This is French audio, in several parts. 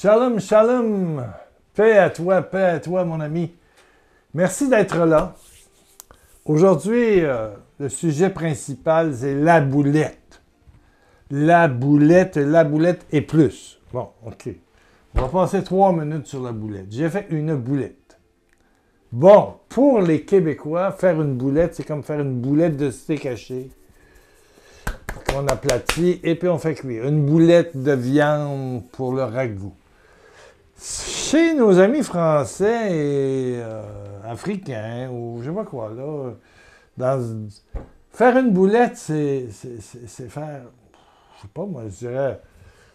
Shalom, shalom. Paix à toi, mon ami. Merci d'être là. Aujourd'hui, le sujet principal, c'est la boulette. La boulette et plus. Bon, OK. On va passer 3 minutes sur la boulette. J'ai fait une boulette. Bon, pour les Québécois, faire une boulette, c'est comme faire une boulette de steak haché qu'on aplatit et puis on fait cuire. Une boulette de viande pour le ragoût. Chez nos amis français et africains, ou je sais pas quoi, là, faire une boulette, c'est faire, je sais pas, moi, je dirais,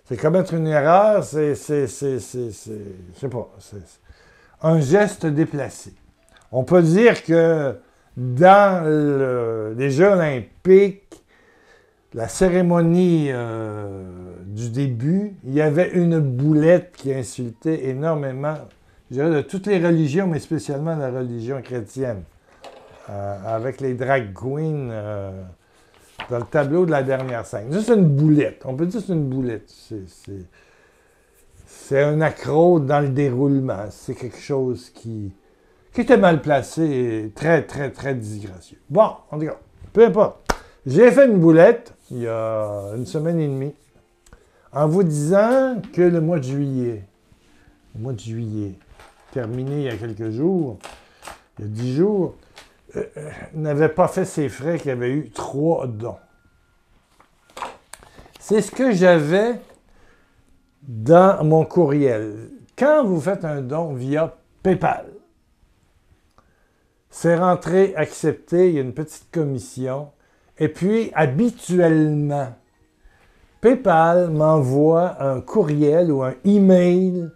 c'est commettre une erreur, je sais pas, c'est un geste déplacé. On peut dire que dans les Jeux olympiques, la cérémonie du début, il y avait une boulette qui insultait énormément, je dirais, de toutes les religions, mais spécialement la religion chrétienne, avec les drag queens dans le tableau de la dernière scène. Juste une boulette. On peut dire que c'est une boulette. C'est un accroc dans le déroulement. C'est quelque chose qui était mal placé et très, très, très disgracieux. Bon, en tout cas, peu importe. J'ai fait une boulette il y a une semaine et demie en vous disant que le mois de juillet, terminé il y a quelques jours, il y a 10 jours, n'avait pas fait ses frais, qu'il y avait eu 3 dons. C'est ce que j'avais dans mon courriel. Quand vous faites un don via PayPal, c'est rentré, accepté, il y a une petite commission. Et puis, habituellement, PayPal m'envoie un courriel ou un email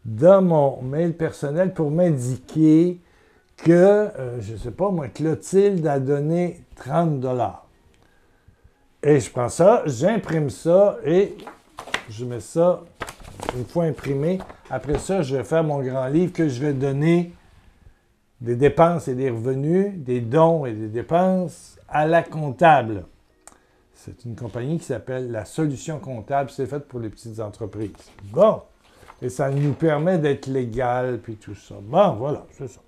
dans mon mail personnel pour m'indiquer que, je ne sais pas moi, Clotilde a donné 30 $. Et je prends ça, j'imprime ça et je mets ça, une fois imprimé. Après ça, je vais faire mon grand livre que je vais donner des dépenses et des revenus, des dons et des dépenses à la comptable. C'est une compagnie qui s'appelle La Solution Comptable. C'est fait pour les petites entreprises. Bon. Et ça nous permet d'être légal, puis tout ça. Bon, voilà, c'est ça.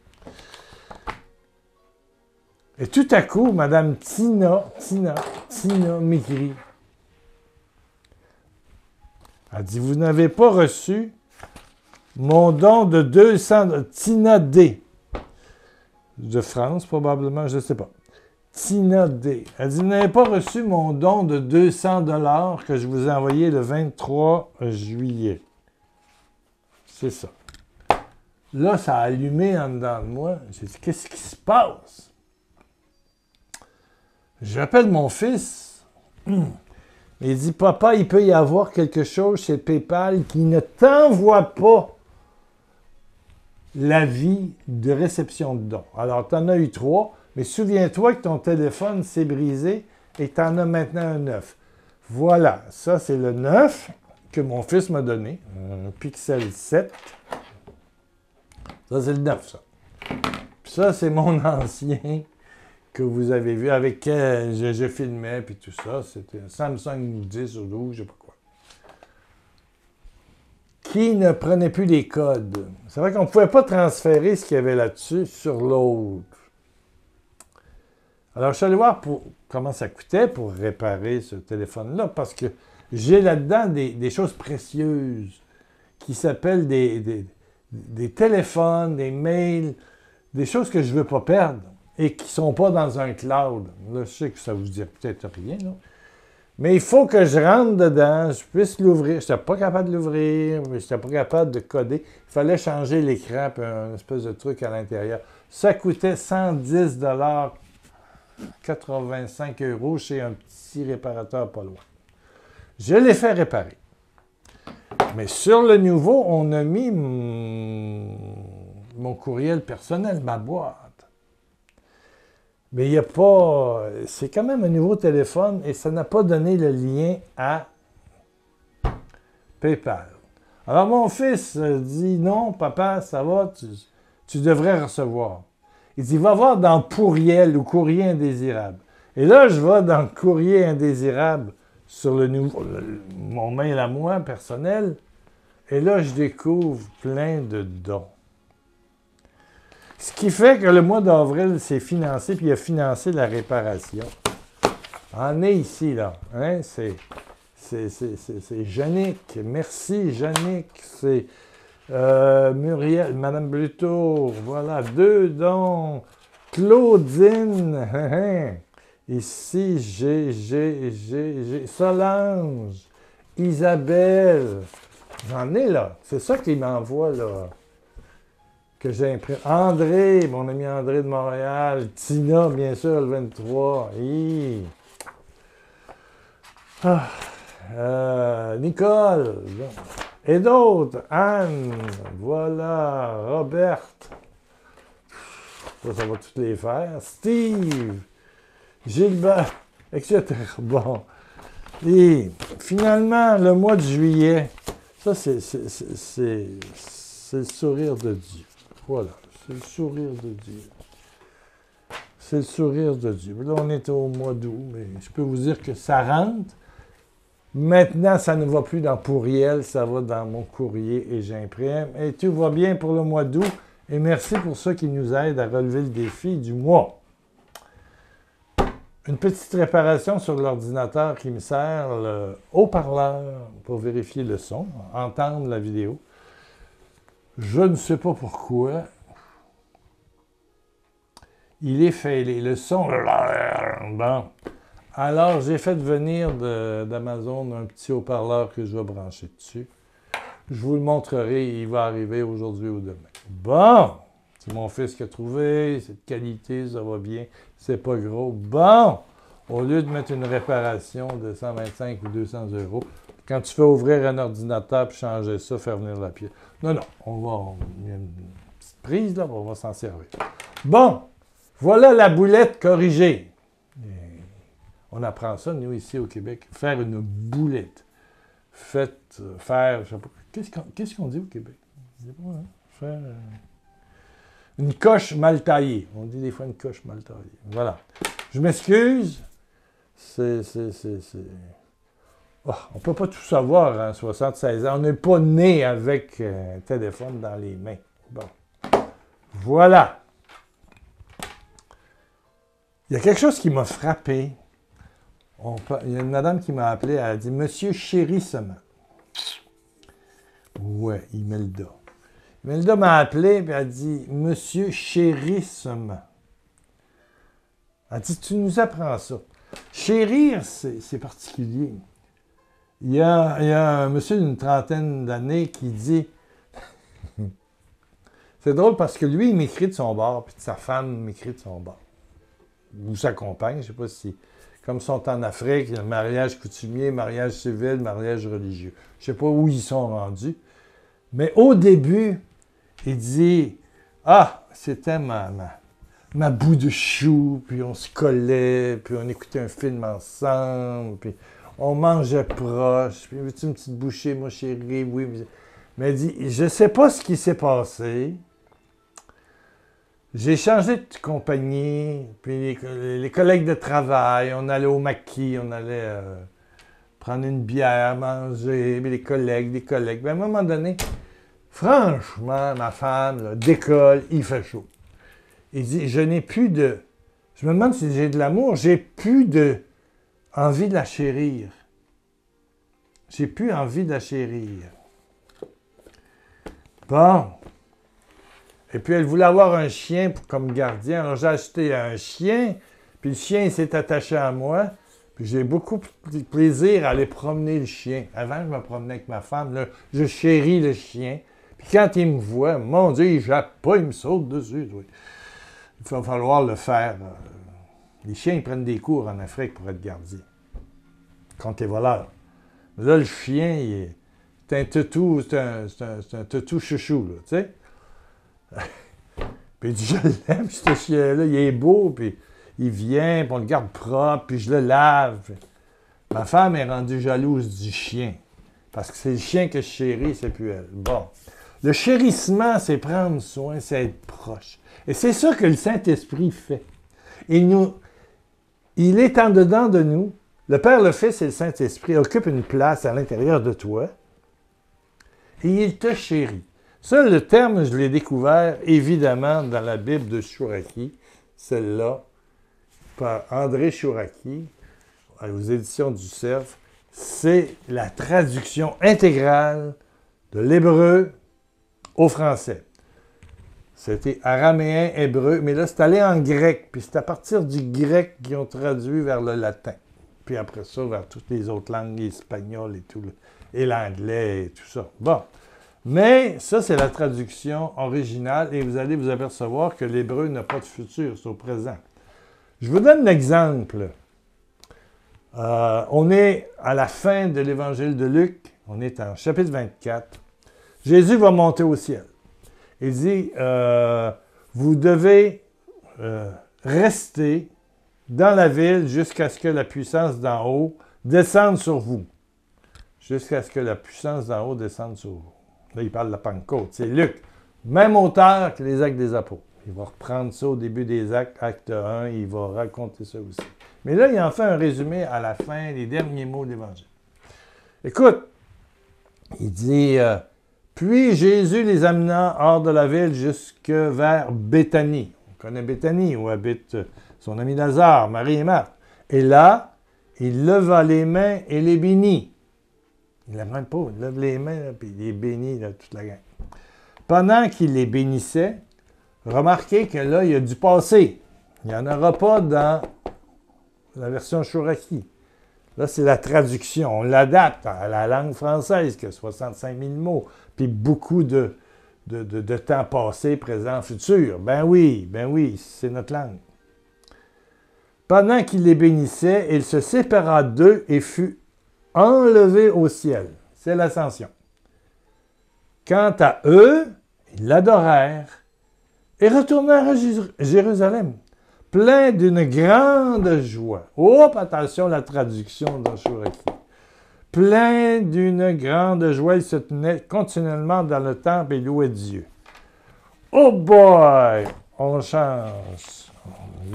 Et tout à coup, Mme Tina m'écrit. Elle dit, vous n'avez pas reçu mon don de 200... Tina D. De France, probablement, je ne sais pas. Tina D. Elle dit, vous n'avez pas reçu mon don de 200 $ que je vous ai envoyé le 23 juillet. C'est ça. Là, ça a allumé en dedans de moi. J'ai dit, qu'est-ce qui se passe? J'appelle mon fils. Il dit, papa, il peut y avoir quelque chose chez PayPal qui ne t'envoie pas l'avis de réception de dons. Alors, tu en as eu 3. Mais souviens-toi que ton téléphone s'est brisé et que tu en as maintenant un 9. Voilà, ça c'est le 9 que mon fils m'a donné, un Pixel 7. Ça c'est le 9, ça. Puis ça c'est mon ancien que vous avez vu, avec qui je filmais, puis tout ça. C'était un Samsung 10 ou 12, je ne sais pas quoi. Qui ne prenait plus les codes. C'est vrai qu'on ne pouvait pas transférer ce qu'il y avait là-dessus sur l'autre. Alors, je suis allé voir comment ça coûtait pour réparer ce téléphone-là, parce que j'ai là-dedans des choses précieuses qui s'appellent des téléphones, des mails, des choses que je ne veux pas perdre et qui ne sont pas dans un cloud. Là, je sais que ça vous dit peut-être rien, là. Mais il faut que je rentre dedans, je puisse l'ouvrir. Je n'étais pas capable de l'ouvrir, je n'étais pas capable de coder. Il fallait changer l'écran et un espèce de truc à l'intérieur. Ça coûtait 110 $. 85 € chez un petit réparateur pas loin. Je l'ai fait réparer. Mais sur le nouveau, on a mis mon courriel personnel, ma boîte. Mais il n'y a pas... C'est quand même un nouveau téléphone et ça n'a pas donné le lien à PayPal. Alors mon fils dit, non, papa, ça va, tu devrais recevoir. Il dit, va voir dans Pourriel ou Courrier indésirable. Et là, je vais dans Courrier indésirable sur le nouveau, mon mail à moi, personnel. Et là, je découvre plein de dons. Ce qui fait que le mois d'avril s'est financé, puis il a financé la réparation. On est ici, là. Hein? C'est Jannick. Merci, Jannick. C'est Muriel, Madame Bluto. Voilà, 2 dons. Claudine. Ici, j'ai Solange. Isabelle. J'en ai, là. C'est ça qu'il m'envoie, là. Que j'ai imprimé. André, mon ami André de Montréal. Tina, bien sûr, le 23. Hi. Nicole. Et d'autres. Anne. Voilà. Roberte. Ça va toutes les faire. Steve. Gilbert. Etc. Bon. Et finalement, le mois de juillet, ça, c'est le sourire de Dieu. Voilà. C'est le sourire de Dieu. C'est le sourire de Dieu. Là, on est au mois d'août, mais je peux vous dire que ça rentre. Maintenant, ça ne va plus dans pourriel, ça va dans mon courrier et j'imprime. Et tout va bien pour le mois d'août. Et merci pour ceux qui nous aident à relever le défi du mois. Une petite réparation sur l'ordinateur qui me sert le haut-parleur pour vérifier le son, entendre la vidéo. Je ne sais pas pourquoi. Il est failé. Le son... Bon. Alors, j'ai fait venir d'Amazon un petit haut-parleur que je vais brancher dessus. Je vous le montrerai. Il va arriver aujourd'hui ou demain. Bon! C'est mon fils qui a trouvé. C'est de qualité, ça va bien. C'est pas gros. Bon! Au lieu de mettre une réparation de 125 ou 200 €, quand tu fais ouvrir un ordinateur puis changer ça, faire venir la pièce. Non, il y a une petite prise, là, on va s'en servir. Bon! Voilà la boulette corrigée. Et on apprend ça, nous, ici au Québec. Faire une boulette. Faire, je sais pas, qu'est-ce qu'on dit au Québec? Je sais pas, hein? Faire une coche mal taillée. On dit des fois une coche mal taillée. Voilà. Je m'excuse. Oh, on ne peut pas tout savoir à 76 ans. On n'est pas né avec un téléphone dans les mains. Bon. Voilà. Il y a quelque chose qui m'a frappé. Il y a une madame qui m'a appelé, elle a dit « Monsieur chérissement ». Ouais, Imelda. Imelda m'a appelé et elle a dit « Monsieur chérissement ». Elle dit « Tu nous apprends ça ». Chérir, c'est particulier. Il y a un monsieur d'une trentaine d'années qui dit... C'est drôle parce que lui, il m'écrit de son bord, puis sa femme m'écrit de son bord. Ou sa compagne, je ne sais pas si... Comme ils sont en Afrique, il y a le mariage coutumier, mariage civil, mariage religieux. Je ne sais pas où ils sont rendus. Mais au début, il dit « Ah, c'était ma boue de chou, puis on se collait, puis on écoutait un film ensemble, puis on mangeait proche, puis veux-tu une petite bouchée, moi chérie, oui. » Mais il dit « Je ne sais pas ce qui s'est passé. J'ai changé de compagnie, puis les collègues de travail, on allait au maquis, on allait prendre une bière, manger, puis des collègues. Puis à un moment donné, franchement, ma femme là, décolle, il fait chaud. Il dit, je n'ai plus de... Je me demande si j'ai de l'amour, j'ai plus de envie de la chérir. J'ai plus envie de la chérir. Bon. Et puis, elle voulait avoir un chien comme gardien. Alors, j'ai acheté un chien, puis le chien s'est attaché à moi. Puis, j'ai beaucoup de plaisir à aller promener le chien. Avant, je me promenais avec ma femme. Là, je chéris le chien. Puis, quand il me voit, mon Dieu, il jappe pas, il me saute dessus. Oui. Il va falloir le faire. Les chiens, ils prennent des cours en Afrique pour être gardiens. Contre les voleurs. Mais là, le chien, c'est un toutou, c'est un toutou chouchou, là, tu sais. Puis il dit, je l'aime, ce chien-là, il est beau, puis il vient, puis on le garde propre, puis je le lave. Puis... Ma femme est rendue jalouse du chien, parce que c'est le chien que je chéris, c'est plus elle. Bon. Le chérissement, c'est prendre soin, c'est être proche. Et c'est ça que le Saint-Esprit fait. Il est en dedans de nous. Le Père, le Fils et le Saint-Esprit occupent une place à l'intérieur de toi. et il te chérit. Ça, le terme, je l'ai découvert évidemment dans la Bible de Chouraki, celle-là, par André Chouraki, aux éditions du Cerf. C'est la traduction intégrale de l'hébreu au français. C'était araméen, hébreu, mais là, c'est allé en grec. Puis c'est à partir du grec qu'ils ont traduit vers le latin. Puis après ça, vers toutes les autres langues, l'espagnol et tout, et l'anglais et tout ça. Bon. Mais ça, c'est la traduction originale et vous allez vous apercevoir que l'hébreu n'a pas de futur, c'est au présent. Je vous donne l'exemple. On est à la fin de l'évangile de Luc, on est en chapitre 24. Jésus va monter au ciel. Il dit, vous devez rester dans la ville jusqu'à ce que la puissance d'en haut descende sur vous. Jusqu'à ce que la puissance d'en haut descende sur vous. Là, il parle de la Pentecôte. C'est Luc. Même auteur que les Actes des Apôtres. Il va reprendre ça au début des Actes, acte 1, il va raconter ça aussi. Mais là, il en fait un résumé à la fin, les derniers mots de l'Évangile. Écoute, il dit, puis Jésus les amena hors de la ville jusque vers Béthanie. On connaît Béthanie, où habitent son ami Lazare, Marie et Marthe. Et là, il leva les mains et les bénit. Il ne même pas, il lève les mains, là, puis il les bénit, là, toute la gang. Pendant qu'il les bénissait, remarquez que là, il y a du passé. Il n'y en aura pas dans la version Chouraki. Là, c'est la traduction. On l'adapte à la langue française, qui a 65 000 mots, puis beaucoup de temps passé, présent, futur. Ben oui, c'est notre langue. Pendant qu'il les bénissait, il se sépara d'eux et fut enlevé au ciel. C'est l'ascension. Quant à eux, ils l'adorèrent et retournèrent à Jérusalem, pleins d'une grande joie. Oh, attention, la traduction dans Chouraki. Plein d'une grande joie, ils se tenaient continuellement dans le temple et louaient Dieu. Oh boy! On change.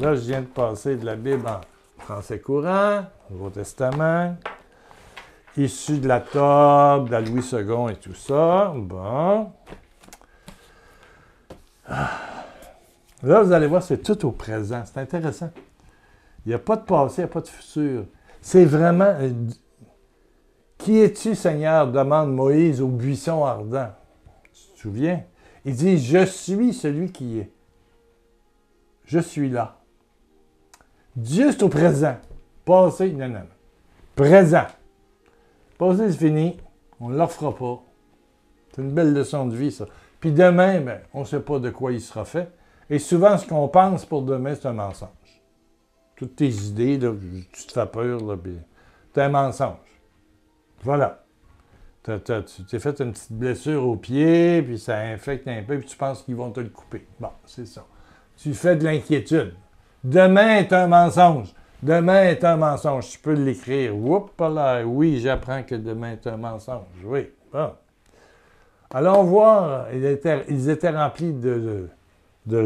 Là, je viens de passer de la Bible en français courant, Nouveau Testament, issu de la Tobe, de la Louis II et tout ça. Bon. Là, vous allez voir, c'est tout au présent. C'est intéressant. Il n'y a pas de passé, il n'y a pas de futur. C'est vraiment... Qui es-tu, Seigneur? Demande Moïse au buisson ardent. Tu te souviens? Il dit, je suis celui qui est. Je suis là. Dieu, c'est au présent. Passé, non. Présent. Passé, c'est fini. On ne leur fera pas. C'est une belle leçon de vie, ça. Puis demain, ben, on ne sait pas de quoi il sera fait. Et souvent, ce qu'on pense pour demain, c'est un mensonge. Toutes tes idées, là, tu te fais peur, là, puis c'est un mensonge. Voilà. Tu t'es fait une petite blessure au pied, puis ça infecte un peu, puis tu penses qu'ils vont te le couper. Bon, c'est ça. Tu fais de l'inquiétude. Demain est un mensonge. Demain est un mensonge. Tu peux l'écrire. Oups là, oui, j'apprends que demain est un mensonge. Oui. Bon. Allons voir. Ils étaient remplis de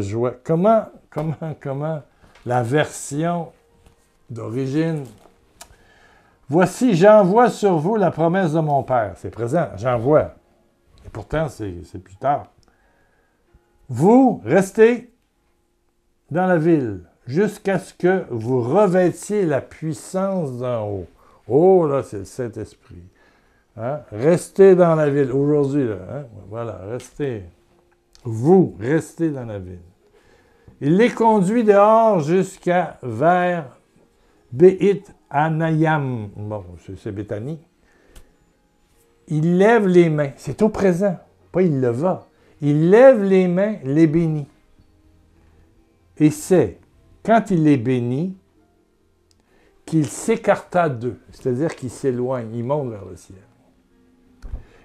joie. Comment la version d'origine. Voici, j'envoie sur vous la promesse de mon Père. C'est présent, j'envoie. Et pourtant, c'est plus tard. Vous restez dans la ville jusqu'à ce que vous revêtiez la puissance d'en haut. Oh, là, c'est le Saint-Esprit. Hein? Restez dans la ville. Aujourd'hui, là. Hein? Voilà, restez. Vous, restez dans la ville. Il les conduit dehors jusqu'à vers Béit Anayam. Bon, c'est Béthanie. Il lève les mains. C'est au présent. Pas il le va. Il lève les mains, les bénit. Et c'est, quand il les bénit, qu'il s'écarta d'eux. C'est-à-dire qu'il s'éloigne. Il monte vers le ciel.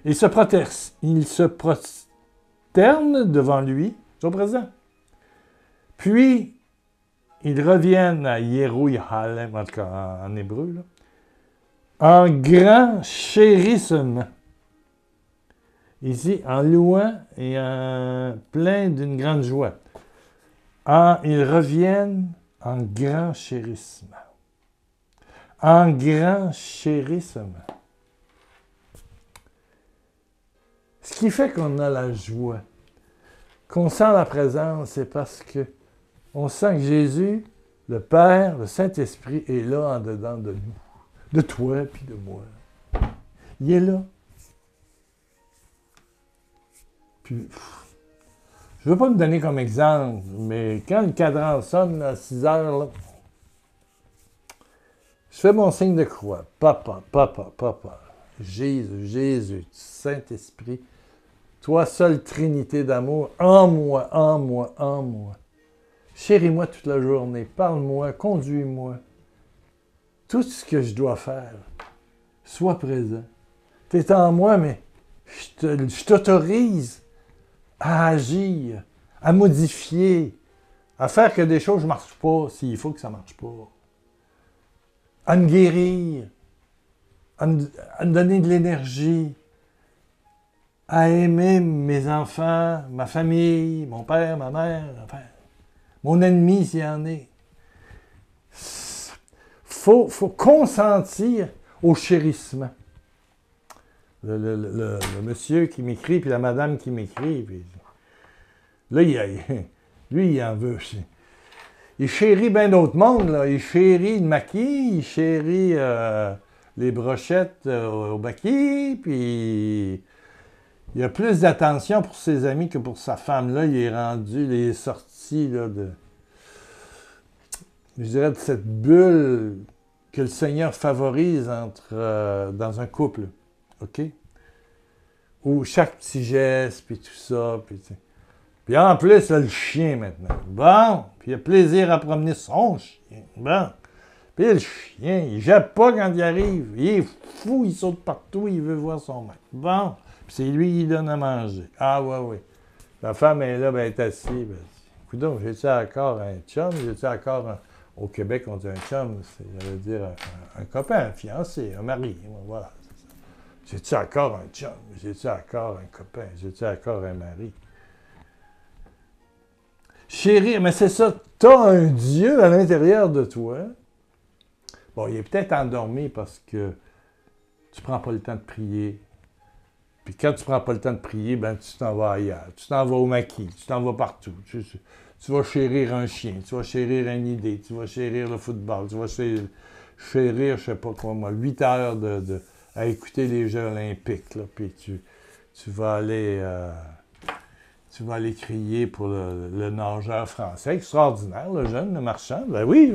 Il se prosterne devant lui. C'est au présent. Puis, ils reviennent à Jérusalem, en tout cas en hébreu, là, en grand chérissement. Ici, en louant et en plein d'une grande joie. Ils reviennent en grand chérissement. En grand chérissement. Ce qui fait qu'on a la joie, qu'on sent la présence, c'est parce que on sent que Jésus, le Père, le Saint-Esprit, est là en dedans de nous, de toi puis de moi. Il est là. Puis, je ne veux pas me donner comme exemple, mais quand le cadran sonne à 6 heures, là, je fais mon signe de croix. Papa, papa, papa. Jésus, Jésus, Saint-Esprit, toi seule Trinité d'amour, en moi, en moi, en moi. Chéris-moi toute la journée, parle-moi, conduis-moi. Tout ce que je dois faire, sois présent. Tu es en moi, mais je t'autorise à agir, à modifier, à faire que des choses ne marchent pas s'il faut que ça ne marche pas. À me guérir, à me donner de l'énergie, à aimer mes enfants, ma famille, mon père, ma mère, enfin, mon ennemi s'il y en est. Faut consentir au chérissement. Le monsieur qui m'écrit, puis la madame qui m'écrit, puis là, lui, il en veut. Il chérit bien d'autres mondes, là. Il chérit le maquis, il chérit les brochettes au maquis, puis il a plus d'attention pour ses amis que pour sa femme. Là, il est sorti là, je dirais, de cette bulle que le Seigneur favorise dans un couple. OK? Où chaque petit geste, puis tout ça, puis en plus, là, le chien maintenant. Bon, puis il a plaisir à promener son chien. Bon. Puis le chien, il ne jappe pas quand il arrive. Il est fou, il saute partout, il veut voir son maître. Bon. Puis c'est lui qui donne à manger. Ah ouais. La femme est là, ben, elle est assise. Ben, écoute, j'ai-tu encore un chum? J'ai-tu encore au Québec, on dit un chum, ça veut dire un copain, un fiancé, un mari. Voilà. J'ai-tu encore un chum? J'ai-tu encore un copain? J'ai-tu encore un mari? Chérir, mais c'est ça, t'as un Dieu à l'intérieur de toi. Bon, il est peut-être endormi parce que tu prends pas le temps de prier. Puis quand tu prends pas le temps de prier, ben tu t'en vas ailleurs. Tu t'en vas au maquis, tu t'en vas partout. Tu vas chérir un chien, tu vas chérir une idée, tu vas chérir le football, tu vas chérir, je sais pas quoi moi, 8 heures à écouter les Jeux olympiques, là, puis tu vas aller crier pour le nageur français, extraordinaire, le jeune, le marchand. Ben oui.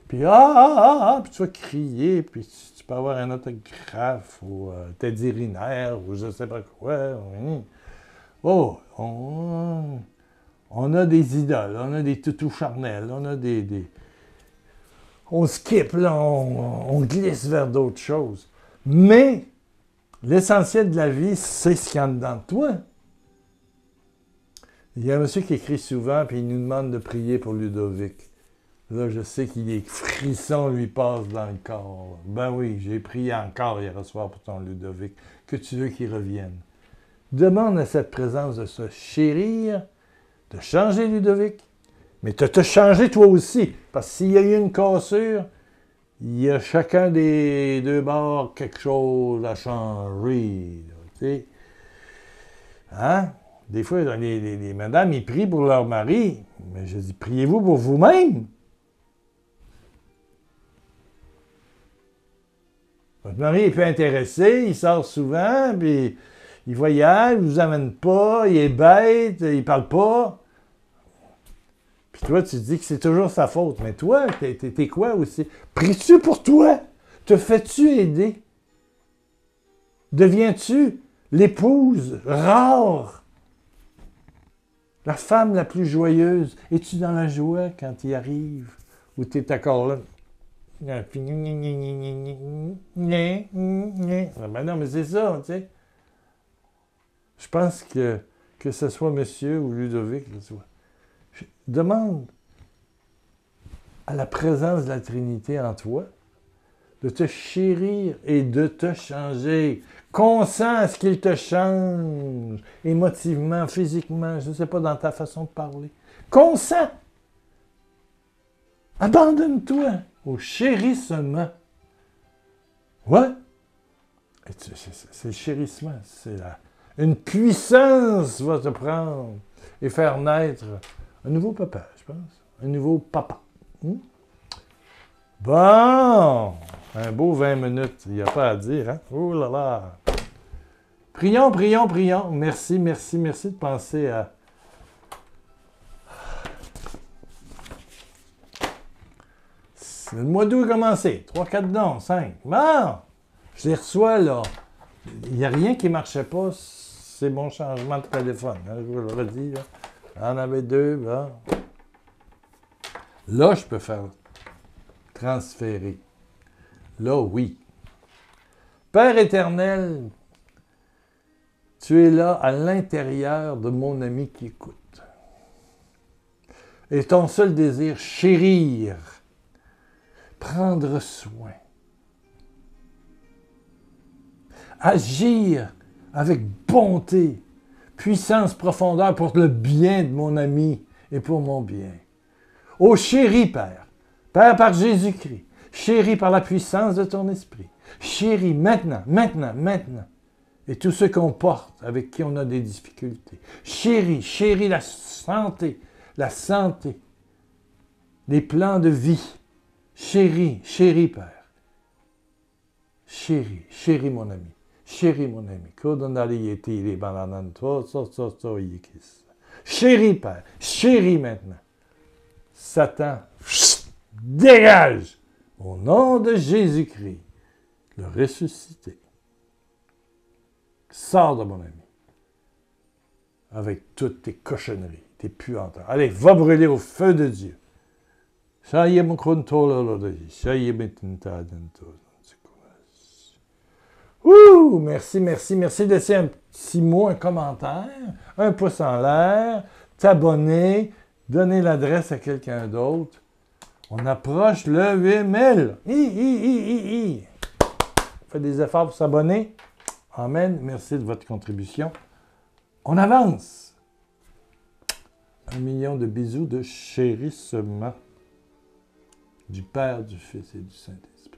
Puis puis tu vas crier, puis tu peux avoir un autographe, ou Teddy Riner, ou je sais pas quoi. Oh, on a des idoles, on a des toutous charnels, on a on skip, là, on glisse vers d'autres choses. Mais l'essentiel de la vie, c'est ce qu'il y a dedans de toi. Il y a un monsieur qui écrit souvent, puis il nous demande de prier pour Ludovic. Là, je sais qu'il est frissons lui passent dans le corps. Ben oui, j'ai prié encore hier soir pour ton Ludovic, que tu veux qu'il revienne. Demande à cette présence de se chérir, de changer Ludovic, mais de te changer toi aussi. Parce que s'il y a eu une cassure, il y a chacun des deux bords quelque chose à changer. Tu sais? Hein? Des fois, les madames, ils prient pour leur mari. Mais je dis, priez-vous pour vous-même. Votre mari est peu intéressé, il sort souvent, puis il voyage, il ne vous amène pas, il est bête, il parle pas. Puis toi, tu dis que c'est toujours sa faute. Mais toi, t'es quoi aussi? Pries-tu pour toi? Te fais-tu aider? Deviens-tu l'épouse rare? La femme la plus joyeuse? Es-tu dans la joie quand il arrive? Ou tu es encore là? Ben non, mais c'est ça, tu sais. Je pense que ce soit monsieur ou Ludovic, demande à la présence de la Trinité en toi de te chérir et de te changer. Consens à ce qu'il te change, émotivement, physiquement, je ne sais pas, dans ta façon de parler. Consens! Abandonne-toi au chérissement. Ouais? C'est le chérissement. Une puissance va te prendre et faire naître un nouveau papa, je pense. Un nouveau papa. Bon! Un beau 20 minutes. Il n'y a pas à dire, hein? Oh là là! Prions, prions, prions. Merci, merci, merci de penser à... Le mois d'août a commencé. 3, 4 dons, 5. Bon! Je les reçois, là. Il n'y a rien qui ne marchait pas. C'est mon changement de téléphone. Hein, je vous le redis, là. J'en avais 2, bon. Là, je peux faire transférer. Là, oui. Père éternel, tu es là à l'intérieur de mon ami qui écoute. Et ton seul désir, chérir, prendre soin, agir avec bonté, puissance, profondeur pour le bien de mon ami et pour mon bien. Ô chéri Père, Père par Jésus-Christ, chéri par la puissance de ton esprit, chéri maintenant, maintenant, maintenant, et tous ceux qu'on porte, avec qui on a des difficultés. Chéri, chéri la santé, les plans de vie. Chéri, chéri Père. Chéri, chéri mon ami. Chéri mon ami. Chéri Père. Chéri maintenant. Satan, dégage! Au nom de Jésus-Christ, le ressuscité. Sors de mon ami. Avec toutes tes cochonneries, tes puanteurs. Allez, va brûler au feu de Dieu. Ouh! Merci, merci, merci. Laissez un petit mot, un commentaire, un pouce en l'air, t'abonner, donner l'adresse à quelqu'un d'autre. On approche le 8000. Faites des efforts pour s'abonner. Amen. Merci de votre contribution. On avance. 1 million de bisous de chérissement du Père, du Fils et du Saint-Esprit.